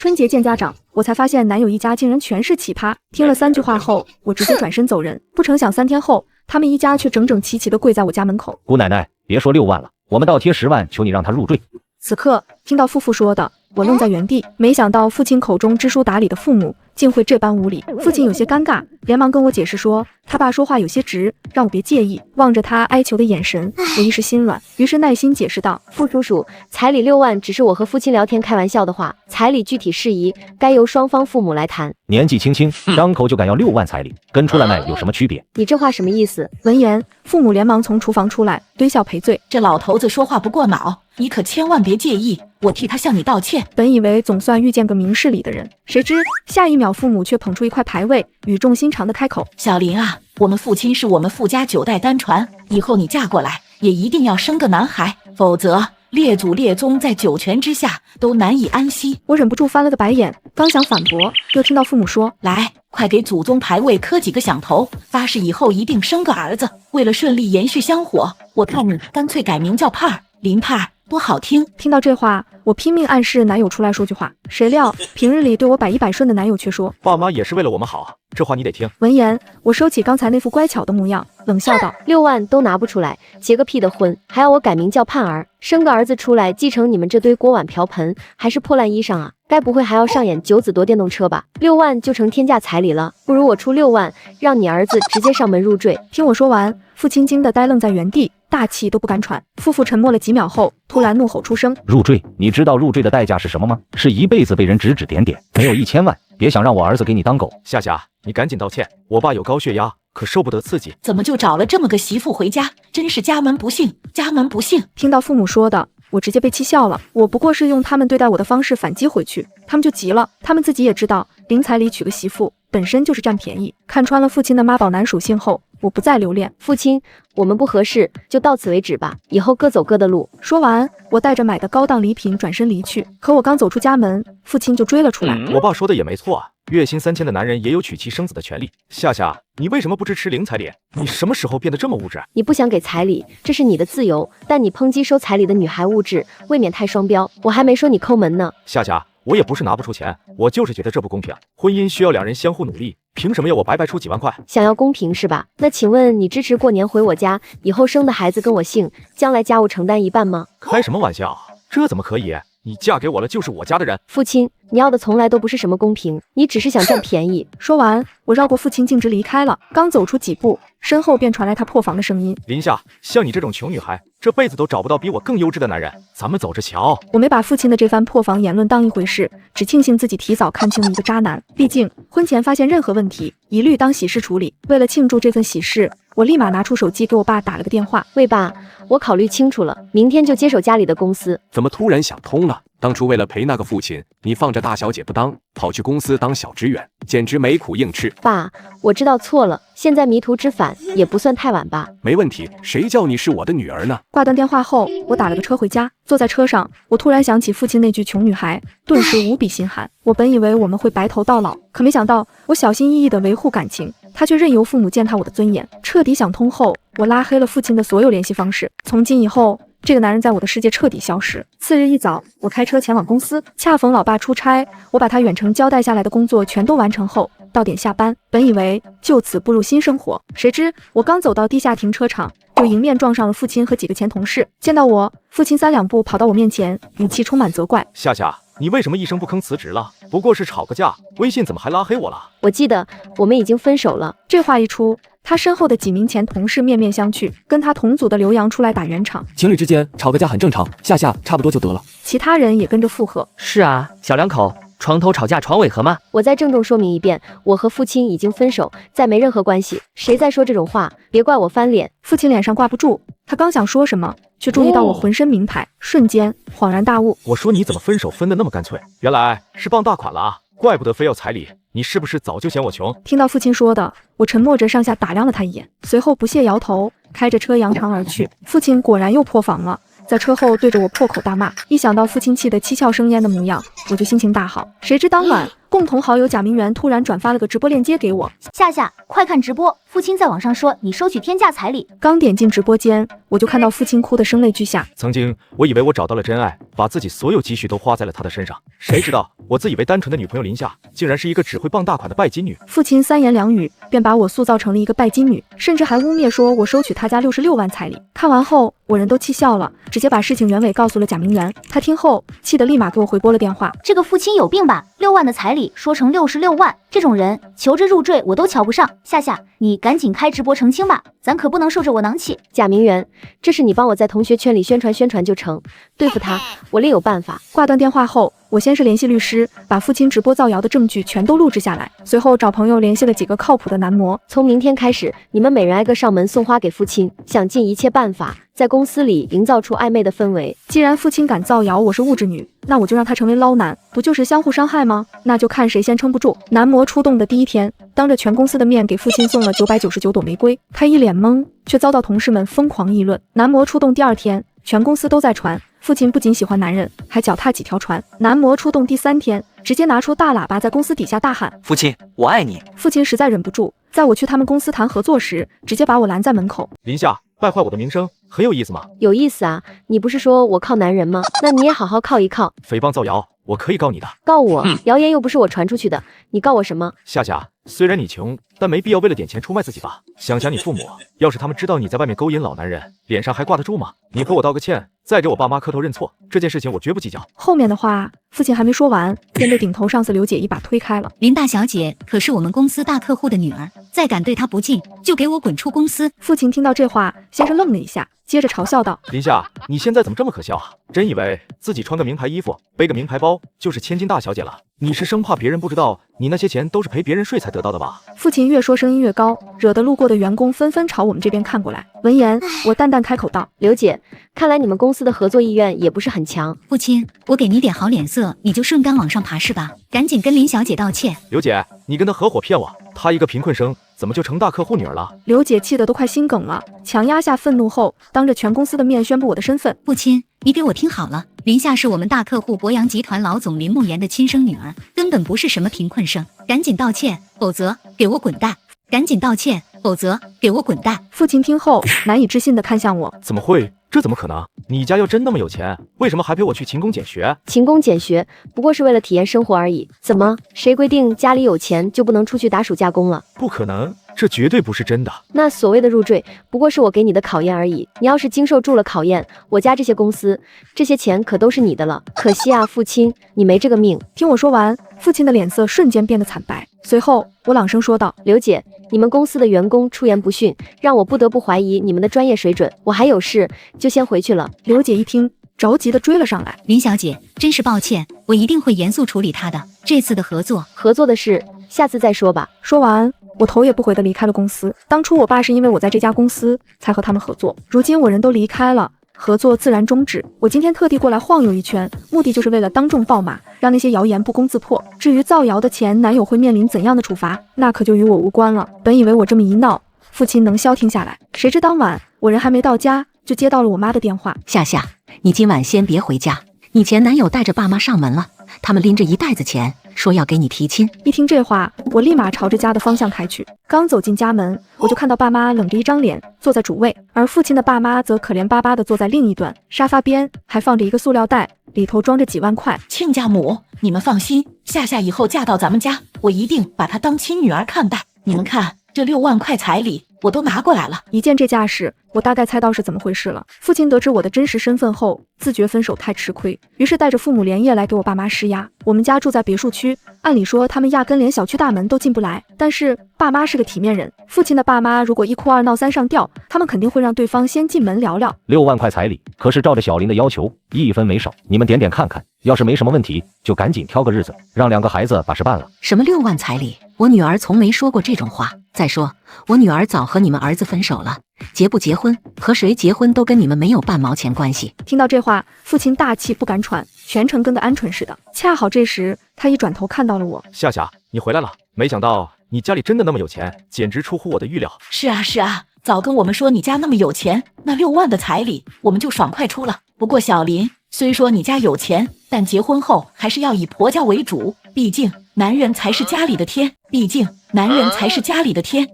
春节见家长，我才发现男友一家竟然全是奇葩。听了3句话后，我直接转身走人。不成想3天后，他们一家却整整齐齐地跪在我家门口。姑奶奶，别说6万了，我们倒贴10万，求你让他入赘。此刻听到夫妇说的，我愣在原地，没想到父亲口中知书达理的父母竟会这般无礼。父亲有些尴尬，连忙跟我解释说，他爸说话有些直，让我别介意。望着他哀求的眼神，我一时心软，于是耐心解释道：傅叔叔，彩礼6万只是我和父亲聊天开玩笑的话，彩礼具体事宜该由双方父母来谈。年纪轻轻，张口就敢要6万彩礼，跟出来卖有什么区别？你这话什么意思？闻言，父母连忙从厨房出来，堆笑赔罪。这老头子说话不过脑，你可千万别介意，我替他向你道歉。本以为总算遇见个明事理的人，谁知下一秒父母却捧出一块牌位，语重心长地开口：小林啊，我们父亲是我们傅家9代单传，以后你嫁过来也一定要生个男孩，否则列祖列宗在9泉之下都难以安息。我忍不住翻了个白眼，刚想反驳，又听到父母说：来，快给祖宗牌位磕几个响头，发誓以后一定生个儿子。为了顺利延续香火，我看你干脆改名叫盼儿，林盼儿多好听。听到这话，我拼命暗示男友出来说句话，谁料平日里对我百依百顺的男友却说：爸妈也是为了我们好，这话你得听。闻言，我收起刚才那副乖巧的模样，冷笑道：6万都拿不出来，结个屁的婚，还要我改名叫盼儿，生个儿子出来继承你们这堆锅碗瓢盆，还是破烂衣裳啊？该不会还要上演9子夺电动车吧？6万就成天价彩礼了，不如我出6万，让你儿子直接上门入赘。听我说完，父亲惊得呆愣在原地，大气都不敢喘。夫妇沉默了几秒后，突然怒吼出声：入赘？你知道入赘的代价是什么吗？是一辈子被人指指点点，没有1000万，别想让我儿子给你当狗。夏夏，你赶紧道歉，我爸有高血压，可受不得刺激。怎么就找了这么个媳妇回家？真是家门不幸，家门不幸。听到父母说的，我直接被气笑了。我不过是用他们对待我的方式反击回去，他们就急了。他们自己也知道，零彩礼娶个媳妇本身就是占便宜。看穿了父亲的妈宝男属性后，我不再留恋。父亲，我们不合适，就到此为止吧，以后各走各的路。说完，我带着买的高档礼品转身离去。可我刚走出家门，父亲就追了出来。我爸说的也没错啊，月薪3000的男人也有娶妻生子的权利。夏夏，你为什么不支持零彩礼？你什么时候变得这么物质？你不想给彩礼，这是你的自由，但你抨击收彩礼的女孩物质，未免太双标。我还没说你抠门呢。夏夏，我也不是拿不出钱，我就是觉得这不公平。婚姻需要2人相互努力，凭什么要我白白出几万块？想要公平是吧？那请问你支持过年回我家，以后生的孩子跟我姓，将来家务承担一半吗？开什么玩笑，这怎么可以？你嫁给我了就是我家的人。父亲，你要的从来都不是什么公平，你只是想占便宜。说完，我绕过父亲径直离开了。刚走出几步，身后便传来他破防的声音：林夏，像你这种穷女孩，这辈子都找不到比我更优质的男人，咱们走着瞧。我没把父亲的这番破防言论当一回事，只庆幸自己提早看清了一个渣男。毕竟婚前发现任何问题，一律当喜事处理。为了庆祝这份喜事，我立马拿出手机给我爸打了个电话：喂爸，我考虑清楚了，明天就接手家里的公司。怎么突然想通了？当初为了陪那个父亲，你放着大小姐不当，跑去公司当小职员，简直没苦硬吃。爸，我知道错了，现在迷途知返也不算太晚吧？没问题，谁叫你是我的女儿呢？挂断电话后，我打了个车回家。坐在车上，我突然想起父亲那句穷女孩，顿时无比心寒。我本以为我们会白头到老，可没想到我小心翼翼地维护感情，他却任由父母践踏我的尊严。彻底想通后，我拉黑了父亲的所有联系方式。从今以后，这个男人在我的世界彻底消失。次日一早，我开车前往公司，恰逢老爸出差，我把他远程交代下来的工作全都完成后，到点下班。本以为就此步入新生活，谁知我刚走到地下停车场，就迎面撞上了父亲和几个前同事。见到我，父亲3两步跑到我面前，语气充满责怪：夏夏，你为什么一声不吭辞职了？不过是吵个架，微信怎么还拉黑我了？我记得我们已经分手了。这话一出，他身后的几名前同事面面相觑，跟他同组的刘洋出来打圆场。情侣之间吵个架很正常，夏夏差不多就得了。其他人也跟着附和。是啊，小两口床头吵架床尾和嘛。我再郑重说明一遍，我和父亲已经分手，再没任何关系。谁再说这种话，别怪我翻脸。父亲脸上挂不住，他刚想说什么，却注意到我浑身名牌，瞬间恍然大悟。我说你怎么分手分得那么干脆？原来是傍大款了啊，怪不得非要彩礼。你是不是早就嫌我穷？听到父亲说的，我沉默着上下打量了他一眼，随后不屑摇头，开着车扬长而去。父亲果然又破防了，在车后对着我破口大骂。一想到父亲气得七窍生烟的模样，我就心情大好。谁知当晚共同好友贾明媛突然转发了个直播链接给我，夏夏，快看直播，父亲在网上说你收取天价彩礼。刚点进直播间，我就看到父亲哭得声泪俱下。曾经我以为我找到了真爱，把自己所有积蓄都花在了他的身上，谁知道我自以为单纯的女朋友林夏，竟然是一个只会傍大款的拜金女。父亲三言两语便把我塑造成了一个拜金女，甚至还污蔑说我收取他家66万彩礼。看完后，我人都气笑了，直接把事情原委告诉了贾明媛。他听后气得立马给我回拨了电话。这个父亲有病吧？6万的彩礼说成66万，这种人求着入赘我都瞧不上。夏夏，你赶紧开直播澄清吧，咱可不能受着我囊气。贾明媛，这是你帮我在同学圈里宣传宣传就成，对付他我另有办法。挂断电话后，我先是联系律师，把父亲直播造谣的证据全都录制下来，随后找朋友联系了几个靠谱的男模。从明天开始，你们每人挨个上门送花给父亲，想尽一切办法在公司里营造出暧昧的氛围。既然父亲敢造谣我是物质女，那我就让他成为捞男，不就是相互伤害吗？那就看谁先撑不住。男模出动的第一天，当着全公司的面给父亲送了999朵玫瑰，他一脸懵，却遭到同事们疯狂议论。男模出动第二天，全公司都在传父亲不仅喜欢男人，还脚踏几条船。男模出动第3天，直接拿出大喇叭在公司底下大喊：“父亲，我爱你！”父亲实在忍不住，在我去他们公司谈合作时，直接把我拦在门口。林夏，败坏我的名声，很有意思吗？有意思啊，你不是说我靠男人吗？那你也好好靠一靠。诽谤造谣，我可以告你的。告我？谣言又不是我传出去的，你告我什么？夏夏，虽然你穷，但没必要为了点钱出卖自己吧？想想你父母，要是他们知道你在外面勾引老男人，脸上还挂得住吗？你和我道个歉，再给我爸妈磕头认错，这件事情我绝不计较。后面的话，父亲还没说完，便被顶头上司刘姐一把推开了。林大小姐可是我们公司大客户的女儿，再敢对她不敬，就给我滚出公司！父亲听到这话，先是愣了一下，接着嘲笑道：“林夏，你现在怎么这么可笑啊？真以为自己穿个名牌衣服，背个名牌包就是千金大小姐了？你是生怕别人不知道你那些钱都是陪别人睡才得到的吧？”父亲越说声音越高，惹得路过的员工纷纷朝我们这边看过来。闻言，我淡淡开口道：“刘姐，看来你们公司的合作意愿也不是很强。父亲，我给你点好脸色，你就顺杆往上爬是吧？赶紧跟林小姐道歉。”刘姐，你跟他合伙骗我，她一个贫困生怎么就成大客户女儿了？刘姐气得都快心梗了，强压下愤怒后，当着全公司的面宣布我的身份。父亲，你给我听好了，林夏是我们大客户博洋集团老总林梦妍的亲生女儿，根本不是什么贫困生，赶紧道歉，否则给我滚蛋！赶紧道歉，否则给我滚蛋！父亲听后难以置信地看向我，怎么会？这怎么可能？你家要真那么有钱，为什么还陪我去勤工俭学？勤工俭学不过是为了体验生活而已。怎么，谁规定家里有钱就不能出去打暑假工了？不可能，这绝对不是真的。那所谓的入赘，不过是我给你的考验而已。你要是经受住了考验，我家这些公司，这些钱可都是你的了。可惜啊，父亲，你没这个命。听我说完，父亲的脸色瞬间变得惨白。随后，我朗声说道：“刘姐，你们公司的员工出言不逊，让我不得不怀疑你们的专业水准。我还有事，就先回去了。”刘姐一听，着急地追了上来：“林小姐，真是抱歉，我一定会严肃处理她的。这次的合作的事，下次再说吧。”说完，我头也不回地离开了公司。当初我爸是因为我在这家公司才和他们合作，如今我人都离开了，合作自然终止。我今天特地过来晃悠一圈，目的就是为了当众爆马，让那些谣言不攻自破。至于造谣的前男友会面临怎样的处罚，那可就与我无关了。本以为我这么一闹，父亲能消停下来，谁知当晚我人还没到家，就接到了我妈的电话：“夏夏，你今晚先别回家，你前男友带着爸妈上门了，他们拎着一袋子钱，说要给你提亲。”一听这话，我立马朝着家的方向开去。刚走进家门，我就看到爸妈冷着一张脸坐在主位，而父亲的爸妈则可怜巴巴地坐在另一端，沙发边还放着一个塑料袋，里头装着几万块。亲家母，你们放心，夏夏以后嫁到咱们家，我一定把她当亲女儿看待。你们看，这6万块彩礼我都拿过来了。一见这架势，我大概猜到是怎么回事了。父亲得知我的真实身份后，自觉分手太吃亏，于是带着父母连夜来给我爸妈施压。我们家住在别墅区，按理说他们压根连小区大门都进不来，但是爸妈是个体面人，父亲的爸妈如果一哭二闹三上吊，他们肯定会让对方先进门聊聊。6万块彩礼可是照着小林的要求1分没少，你们点点看看，要是没什么问题，就赶紧挑个日子，让2个孩子把事办了。什么6万彩礼？我女儿从没说过这种话。再说，我女儿早和你们儿子分手了，结不结婚，和谁结婚都跟你们没有半毛钱关系。听到这话，父亲大气不敢喘，全程跟个鹌鹑似的。恰好这时，他一转头看到了我：“夏夏，你回来了。没想到你家里真的那么有钱，简直出乎我的预料。”是啊是啊，早跟我们说你家那么有钱，那6万的彩礼我们就爽快出了。不过小林，虽说你家有钱，但结婚后还是要以婆家为主，毕竟男人才是家里的天，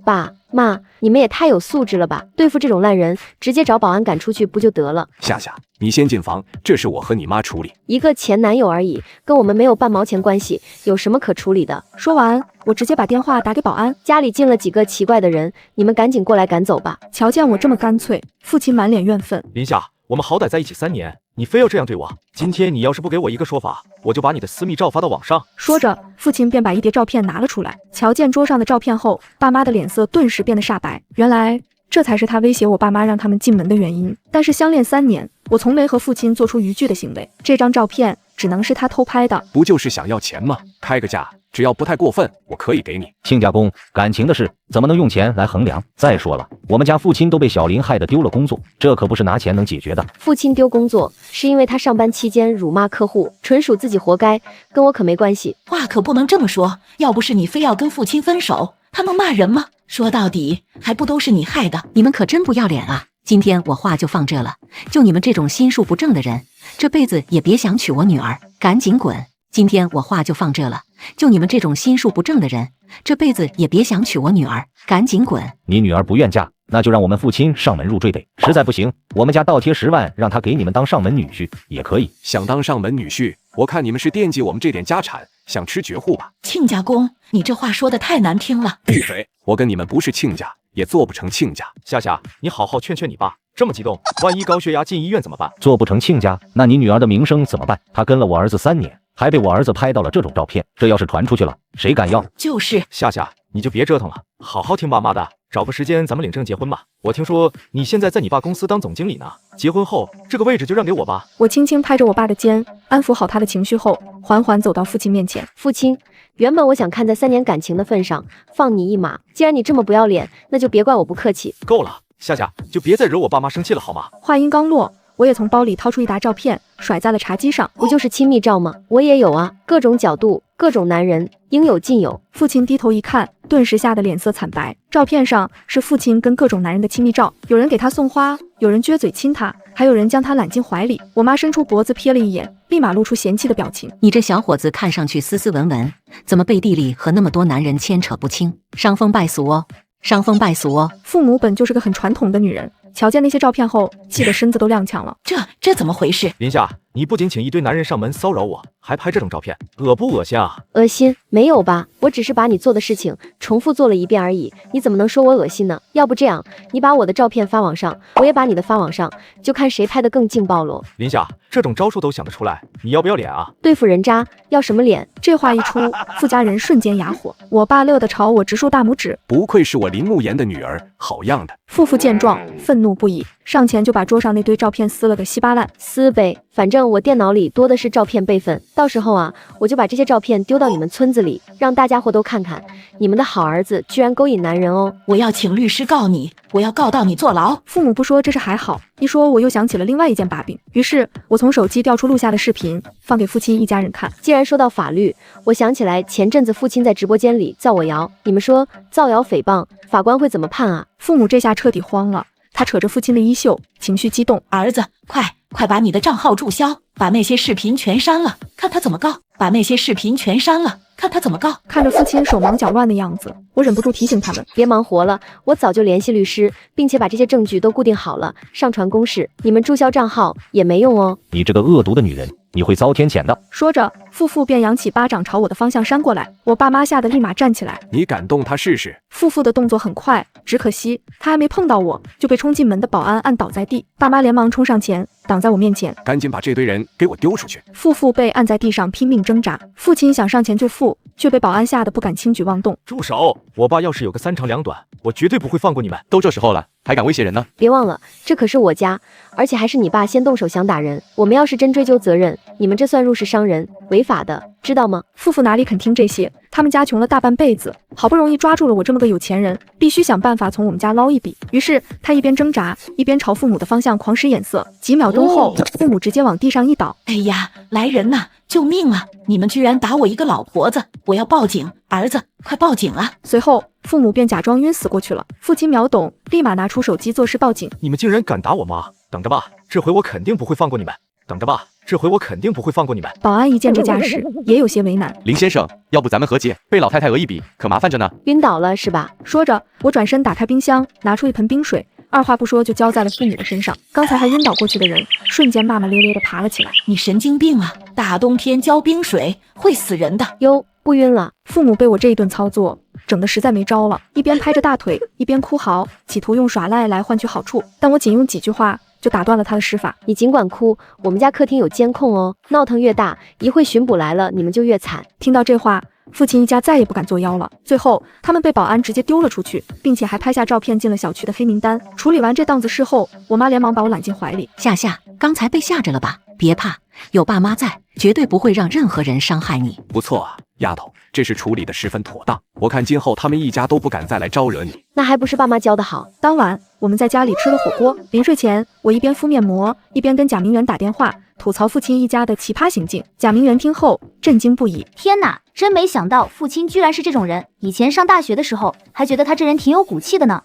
爸妈，你们也太有素质了吧！对付这种烂人，直接找保安赶出去不就得了？夏夏，你先进房，这事我和你妈处理。一个前男友而已，跟我们没有半毛钱关系，有什么可处理的？说完，我直接把电话打给保安。家里进了几个奇怪的人，你们赶紧过来赶走吧。瞧见我这么干脆，父亲满脸怨愤。林夏，我们好歹在一起3年，你非要这样对我？今天你要是不给我一个说法，我就把你的私密照发到网上。说着，父亲便把一叠照片拿了出来。瞧见桌上的照片后，爸妈的脸色顿时变得煞白。原来这才是他威胁我爸妈让他们进门的原因。但是相恋3年，我从没和父亲做出逾矩的行为。这张照片只能是他偷拍的。不就是想要钱吗？开个价，只要不太过分，我可以给你。亲家公，感情的事怎么能用钱来衡量？再说了，我们家父亲都被小林害得丢了工作，这可不是拿钱能解决的。父亲丢工作是因为他上班期间辱骂客户，纯属自己活该，跟我可没关系。话可不能这么说，要不是你非要跟父亲分手，他能骂人吗？说到底，还不都是你害的？你们可真不要脸啊！今天我话就放这了，就你们这种心术不正的人，这辈子也别想娶我女儿，赶紧滚！今天我话就放这了，就你们这种心术不正的人，这辈子也别想娶我女儿，赶紧滚！你女儿不愿嫁，那就让我们父亲上门入赘得，实在不行，我们家倒贴10万，让他给你们当上门女婿也可以。想当上门女婿，我看你们是惦记我们这点家产，想吃绝户吧？亲家公，你这话说的太难听了。闭嘴！我跟你们不是亲家，也做不成亲家。夏夏，你好好劝劝你爸，这么激动，万一高血压进医院怎么办？做不成亲家，那你女儿的名声怎么办？她跟了我儿子3年，还被我儿子拍到了这种照片，这要是传出去了，谁敢要？就是夏夏，你就别折腾了，好好听爸妈的，找个时间咱们领证结婚吧。我听说你现在在你爸公司当总经理呢，结婚后这个位置就让给我吧。我轻轻拍着我爸的肩，安抚好他的情绪后，缓缓走到父亲面前。父亲，原本我想看在3年感情的份上，放你一马。既然你这么不要脸，那就别怪我不客气。够了，夏夏，就别再惹我爸妈生气了好吗？话音刚落，我也从包里掏出一沓照片，甩在了茶几上。不就是亲密照吗？我也有啊，各种角度，各种男人，应有尽有。父亲低头一看，顿时吓得脸色惨白。照片上是父亲跟各种男人的亲密照，有人给他送花，有人撅嘴亲他，还有人将他揽进怀里。我妈伸出脖子瞥了一眼，立马露出嫌弃的表情。你这小伙子看上去斯斯文文，怎么背地里和那么多男人牵扯不清，伤风败俗哦，伤风败俗哦。父母本就是个很传统的女人，瞧见那些照片后，气得身子都踉跄了。这怎么回事？林夏，你不仅请一堆男人上门骚扰我，还拍这种照片，恶不恶心啊？恶心？没有吧，我只是把你做的事情重复做了一遍而已，你怎么能说我恶心呢？要不这样，你把我的照片发网上，我也把你的发网上，就看谁拍的更劲爆咯。林夏，这种招数都想得出来，你要不要脸啊？对付人渣要什么脸？这话一出，傅家人瞬间哑火。我爸乐得朝我直竖大拇指，不愧是我林慕言的女儿，好样的！父父见状，愤怒不已，上前就把桌上那堆照片撕了个稀巴烂。撕呗，反正我电脑里多的是照片备份，到时候啊，我就把这些照片丢到你们村子里，让大家伙都看看，你们的好儿子居然勾引男人哦！我要请律师告你，我要告到你坐牢。父母不说这事还好，一说我又想起了另外一件把柄，于是我从手机调出录下的视频，放给父亲一家人看。既然说到法律，我想起来前阵子父亲在直播间里造我谣，你们说造谣诽谤，法官会怎么判啊？父母这下彻底慌了，他扯着父亲的衣袖，情绪激动：“儿子，快把你的账号注销，把那些视频全删了，看他怎么告！把那些视频全删了，看他怎么告！”看着父亲手忙脚乱的样子，我忍不住提醒他们：“别忙活了，我早就联系律师，并且把这些证据都固定好了，上传公示。你们注销账号也没用哦。”你这个恶毒的女人，你会遭天谴的！说着，父父便扬起巴掌朝我的方向扇过来。我爸妈吓得立马站起来。你敢动他试试？父父的动作很快，只可惜他还没碰到我，就被冲进门的保安按倒在地。爸妈连忙冲上前，挡在我面前，赶紧把这堆人给我丢出去！父父被按在地上拼命挣扎，父亲想上前救父，却被保安吓得不敢轻举妄动。住手！我爸要是有个3长2短，我绝对不会放过你们。都这时候了，还敢威胁人呢？别忘了，这可是我家，而且还是你爸先动手想打人。我们要是真追究责任，你们这算入室伤人，违法的，知道吗？父父哪里肯听这些？他们家穷了大半辈子，好不容易抓住了我这么个有钱人，必须想办法从我们家捞一笔。于是他一边挣扎，一边朝父母的方向狂使眼色。几秒钟后，父母直接往地上一倒。哎呀，来人呐！救命啊！你们居然打我一个老婆子，我要报警！儿子，快报警啊！随后，父母便假装晕死过去了。父亲秒懂，立马拿出手机作势报警。你们竟然敢打我妈！等着吧，这回我肯定不会放过你们！等着吧，这回我肯定不会放过你们。保安一见这架势，也有些为难。林先生，要不咱们和解，被老太太讹一笔，可麻烦着呢。晕倒了是吧？说着，我转身打开冰箱，拿出一盆冰水，二话不说就浇在了父母的身上。刚才还晕倒过去的人，瞬间骂骂咧咧地爬了起来。你神经病啊！大冬天浇冰水会死人的。哟，不晕了。父母被我这一顿操作整得实在没招了，一边拍着大腿，一边哭嚎，企图用耍赖来换取好处。但我仅用几句话就打断了他的施法。你尽管哭，我们家客厅有监控哦，闹腾越大，一会巡捕来了，你们就越惨。听到这话，父亲一家再也不敢作妖了。最后，他们被保安直接丢了出去，并且还拍下照片进了小区的黑名单。处理完这档子事后，我妈连忙把我揽进怀里。夏夏，刚才被吓着了吧？别怕，有爸妈在，绝对不会让任何人伤害你。不错啊，丫头，这事处理得十分妥当。我看今后他们一家都不敢再来招惹你。那还不是爸妈教得好。当晚我们在家里吃了火锅，临睡前我一边敷面膜，一边跟贾明媛打电话，吐槽父亲一家的奇葩行径。贾明媛听后震惊不已，天哪，真没想到父亲居然是这种人。以前上大学的时候还觉得他这人挺有骨气的呢。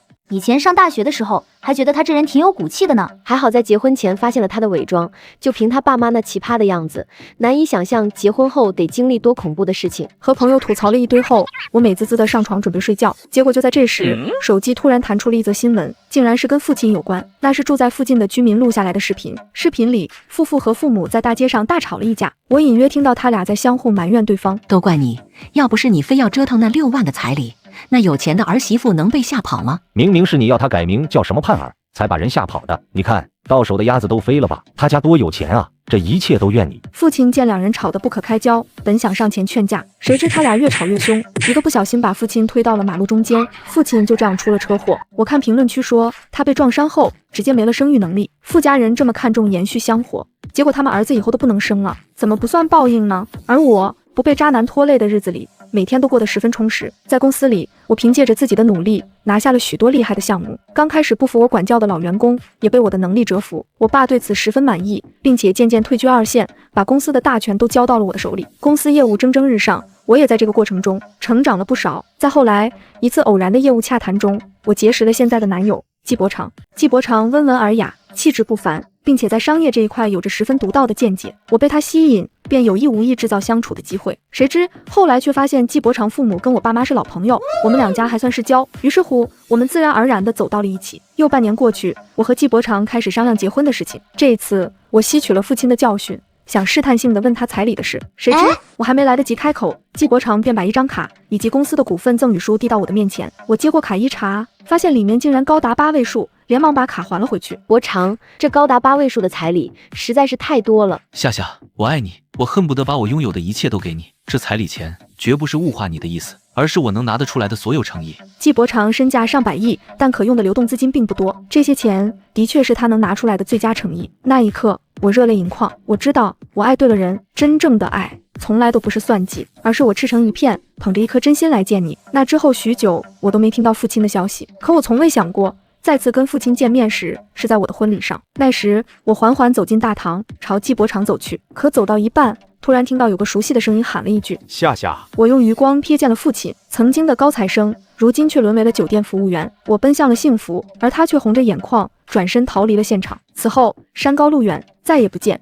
还好在结婚前发现了他的伪装，就凭他爸妈那奇葩的样子，难以想象结婚后得经历多恐怖的事情。和朋友吐槽了一堆后，我美滋滋的上床准备睡觉，结果就在这时，手机突然弹出了一则新闻，竟然是跟父亲有关。那是住在附近的居民录下来的视频，视频里夫妇和父母在大街上大吵了一架，我隐约听到他俩在相互埋怨对方。都怪你，要不是你非要折腾那6万的彩礼，那有钱的儿媳妇能被吓跑吗？明明是你要他改名叫什么盼儿，才把人吓跑的。你看到手的鸭子都飞了吧？他家多有钱啊！这一切都怨你。父亲见两人吵得不可开交，本想上前劝架，谁知他俩越吵越凶，一个不小心把父亲推到了马路中间，父亲就这样出了车祸。我看评论区说他被撞伤后直接没了生育能力，富家人这么看重延续香火，结果他们儿子以后都不能生了，怎么不算报应呢？而我不被渣男拖累的日子里，每天都过得十分充实。在公司里，我凭借着自己的努力拿下了许多厉害的项目。刚开始不服我管教的老员工也被我的能力折服，我爸对此十分满意，并且渐渐退居二线，把公司的大权都交到了我的手里。公司业务蒸蒸日上，我也在这个过程中成长了不少。再后来，一次偶然的业务洽谈中，我结识了现在的男友季伯常。季伯常温文尔雅，气质不凡，并且在商业这一块有着十分独到的见解，我被他吸引，便有意无意制造相处的机会。谁知后来却发现季伯常父母跟我爸妈是老朋友，我们两家还算是交，于是乎我们自然而然地走到了一起。又半年过去，我和季伯常开始商量结婚的事情。这一次我吸取了父亲的教训，想试探性地问他彩礼的事，谁知我还没来得及开口，季伯常便把一张卡以及公司的股份赠与书递到我的面前。我接过卡一查，发现里面竟然高达8位数，连忙把卡还了回去。伯常，这高达8位数的彩礼实在是太多了。夏夏，我爱你，我恨不得把我拥有的一切都给你。这彩礼钱绝不是物化你的意思，而是我能拿得出来的所有诚意。季伯常身价上百亿，但可用的流动资金并不多，这些钱的确是他能拿出来的最佳诚意。那一刻，我热泪盈眶。我知道我爱对了人，真正的爱从来都不是算计，而是我赤诚一片，捧着一颗真心来见你。那之后许久，我都没听到父亲的消息。可我从未想过，再次跟父亲见面时是在我的婚礼上。那时我缓缓走进大堂，朝季伯常走去，可走到一半，突然听到有个熟悉的声音喊了一句：夏夏。我用余光瞥见了父亲，曾经的高材生，如今却沦为了酒店服务员。我奔向了幸福，而他却红着眼眶转身逃离了现场。此后山高路远，再也不见。